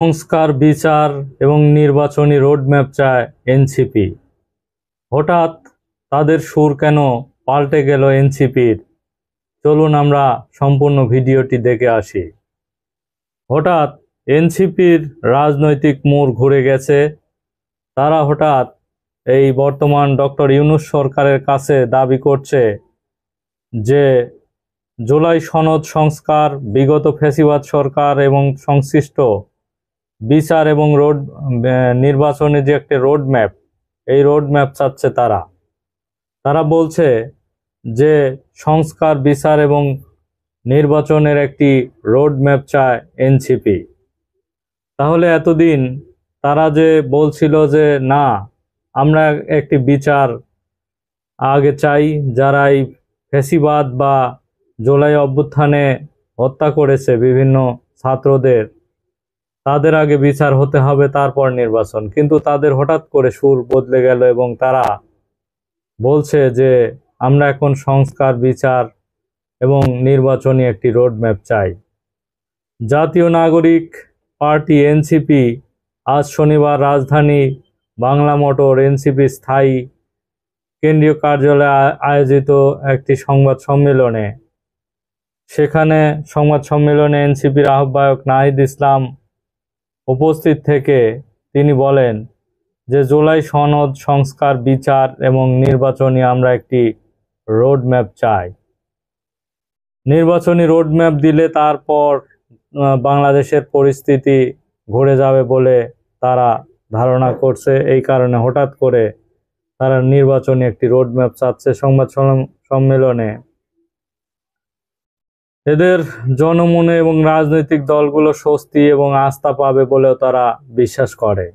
সংস্কার, বিচার এবং নির্বাচনী রোডম্যাপ চায় এনসিপি। হঠাৎ তাদের সুর কেন পাল্টে গেল এনসিপির? চলুন আমরা সম্পূর্ণ ভিডিওটি দেখে আসি। হঠাৎ এনসিপির রাজনৈতিক মোড় ঘুরে গেছে। তারা হঠাৎ এই বর্তমান ডক্টর ইউনূস সরকারের কাছে দাবি করছে যে জুলাই সনদ সংস্কার, বিগত ফ্যাসিবাদ সরকার এবং সংশ্লিষ্ট বিচার এবং নির্বাচনে যে একটা রোডম্যাপ, এই রোডম্যাপ চাচ্ছে তারা। তারা বলছে যে সংস্কার, বিচার এবং নির্বাচনের একটি রোডম্যাপ চায় এনসিপি। তাহলে এতদিন তারা যে বলছিল যে না, আমরা একটি বিচার আগে চাই, যারা এই ফ্যাসিবাদ বা জুলাই অভ্যুত্থানে হত্যা করেছে বিভিন্ন ছাত্রদের, তাদের আগে বিচার হতে হবে, তারপর নির্বাচন। কিন্তু তাদের হঠাৎ করে সুর বদলে গেল এবং তারা বলছে যে আমরা এখন সংস্কার, বিচার এবং নির্বাচনী একটি রোডম্যাপ চাই। জাতীয় নাগরিক পার্টি এনসিপি আজ শনিবার রাজধানী বাংলা মোটর এনসিপি স্থায়ী কেন্দ্রীয় কার্যালয়ে আয়োজিত একটি সংবাদ সম্মেলনে, সেখানে সংবাদ সম্মেলনে এনসিপির আহ্বায়ক নাহিদ ইসলাম উপস্থিত থেকে তিনি বলেন যে জুলাই সনদ সংস্কার, বিচার এবং নির্বাচনী আমরা একটি রোডম্যাপ চাই। নির্বাচনী রোডম্যাপ দিলে তারপর বাংলাদেশের পরিস্থিতি ঘুরে যাবে বলে তারা ধারণা করছে। এই কারণে হঠাৎ করে তারা নির্বাচনী একটি রোডম্যাপ চাচ্ছে। সংবাদ সম্মেলনে এদের জনমনে এবং রাজনৈতিক দলগুলো স্বস্তি এবং আস্থা পাবে বলেও তারা বিশ্বাস করে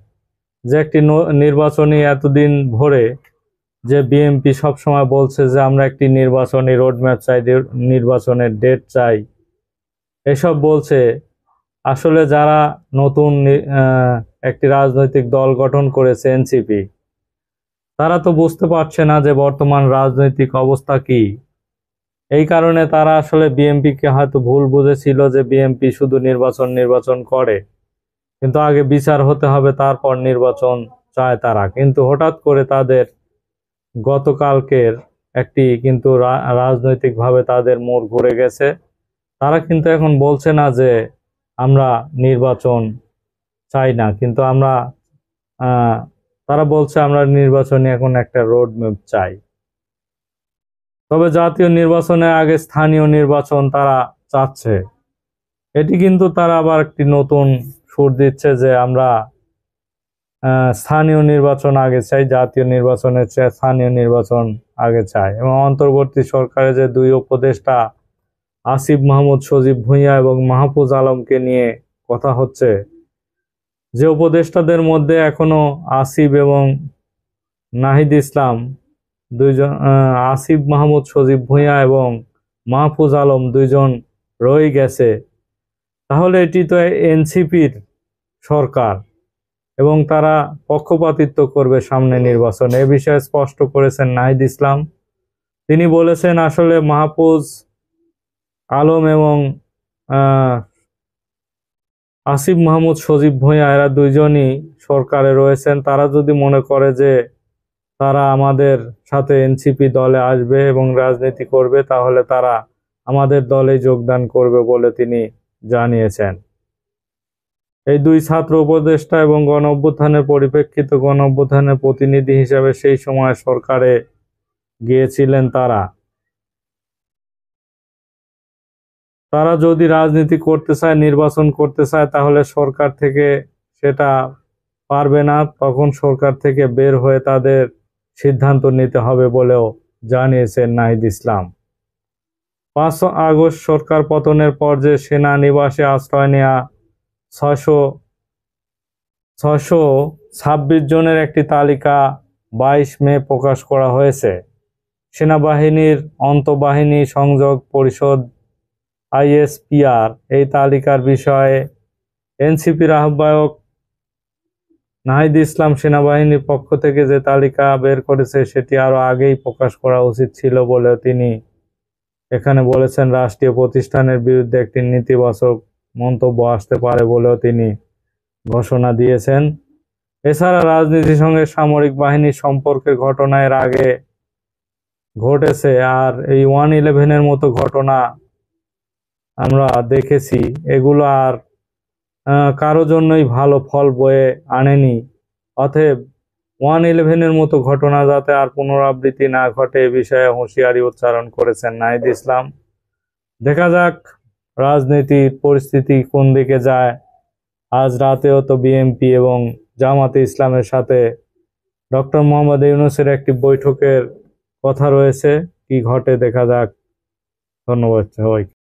যে একটি নির্বাচনী, এতদিন ভরে যে বিএনপি সবসময় বলছে যে আমরা একটি নির্বাচনী রোডম্যাপ চাই, নির্বাচনের ডেট চাই, এসব বলছে। আসলে যারা নতুন একটি রাজনৈতিক দল গঠন করেছে এনসিপি, তারা তো বুঝতে পারছে না যে বর্তমান রাজনৈতিক অবস্থা কি। এই কারণে তারা আসলে বিএনপিকে হয়তো ভুল বুঝেছিল যে বিএনপি শুধু নির্বাচন করে, কিন্তু আগে বিচার হতে হবে, তারপর নির্বাচন চায় তারা। কিন্তু হঠাৎ করে তাদের গতকালকের একটি কিন্তু রাজনৈতিকভাবে তাদের মোড় ঘুরে গেছে। তারা কিন্তু এখন বলছে না যে আমরা নির্বাচন চাই না, কিন্তু তারা বলছে আমরা নির্বাচনে এখন একটা রোডম্যাপ চাই। তবে জাতীয় নির্বাচনের আগে স্থানীয় নির্বাচন তারা চাচ্ছে। এটি কিন্তু তারা আবার একটি নতুন সুর দিচ্ছে যে আমরা স্থানীয় নির্বাচন আগে চাই, জাতীয় নির্বাচনের চেয়ে স্থানীয় নির্বাচন আগে চাই। এবং অন্তর্বর্তী সরকারের যে দুই উপদেষ্টা আসিফ মাহমুদ সজীব ভুঁইয়া এবং মাহফুজ আলমকে নিয়ে কথা হচ্ছে, যে উপদেষ্টাদের মধ্যে এখনো আসিফ এবং নাহিদ ইসলাম দুইজন, আসিফ মাহমুদ সজীব ভুঁইয়া এবং মাহফুজ আলম দুইজন রয়ে গেছে। তাহলে এটি তো এনসিপির সরকার এবং তারা পক্ষপাতিত্ব করবে সামনে নির্বাচনে, এ বিষয়ে স্পষ্ট করেছেন নাহিদ ইসলাম। তিনি বলেছেন আসলে মাহফুজ আলম এবং আসিফ মাহমুদ সজীব ভুঁইয়া এরা দুইজনই সরকারে রয়েছেন। তারা যদি মনে করে যে তারা আমাদের সাথে এনসিপি দলে আসবে এবং রাজনীতি করবে, তাহলে তারা আমাদের দলে যোগদান করবে বলে তিনি জানিয়েছেন। এই দুই ছাত্র উপদেষ্টা এবং গণ অভ্যুত্থানের পরিপ্রেক্ষিতে গণ অভ্যুত্থানের প্রতিনিধি হিসেবে সেই সময় সরকারে গিয়েছিলেন। তারা যদি রাজনীতি করতে চায়, নির্বাচন করতে চায়, তাহলে সরকার থেকে সেটা পারবে না। তখন সরকার থেকে বের হয়ে তাদের সিদ্ধান্ত নিতে হবে বলেও জানিয়েছেন নাহিদ ইসলাম। 5 আগস্ট সরকার পতনের পর যে সেনানিবাসে আশ্রয় নেয়া 626 জনের একটি তালিকা 22 মে প্রকাশ করা হয়েছে। সেনাবাহিনীর আন্তঃবাহিনী সংযোগ পরিষদ আইএসপিআর এই তালিকার বিষয়ে এনসিপির আহ্বায়ক নাহিদ ইসলাম সেনাবাহিনীর পক্ষ থেকে যে তালিকা বের করেছে সেটি আরো আগেই প্রকাশ করা উচিত ছিল বলে তিনি এখানে বলেছেন। রাষ্ট্রীয় প্রতিষ্ঠানের বিরুদ্ধে একটি নেতিবাচক মন্তব্য আসতে পারে বলেও তিনি ঘোষণা দিয়েছেন। এছাড়া রাজনীতির সঙ্গে সামরিক বাহিনীর সম্পর্কের ঘটনা এর আগে ঘটেছে, আর এই 111-এর মতো ঘটনা আমরা দেখেছি। এগুলো আর কারো জন্যই ভালো ফল বয়ে আনেনি। অতএব 111-এর মতো ঘটনা যাতে আর পুনরাবৃত্তি না ঘটে এ বিষয়ে হুঁশিয়ারি উচ্চারণ করেছেন নাহিদ ইসলাম। দেখা যাক রাজনীতির পরিস্থিতি কোন দিকে যায়। আজ রাতেও তো বিএনপি এবং জামাতে ইসলামের সাথে ডক্টর মোহাম্মদ ইউনূসের একটি বৈঠকের কথা রয়েছে। কি ঘটে দেখা যাক। ধন্যবাদ সবাইকে।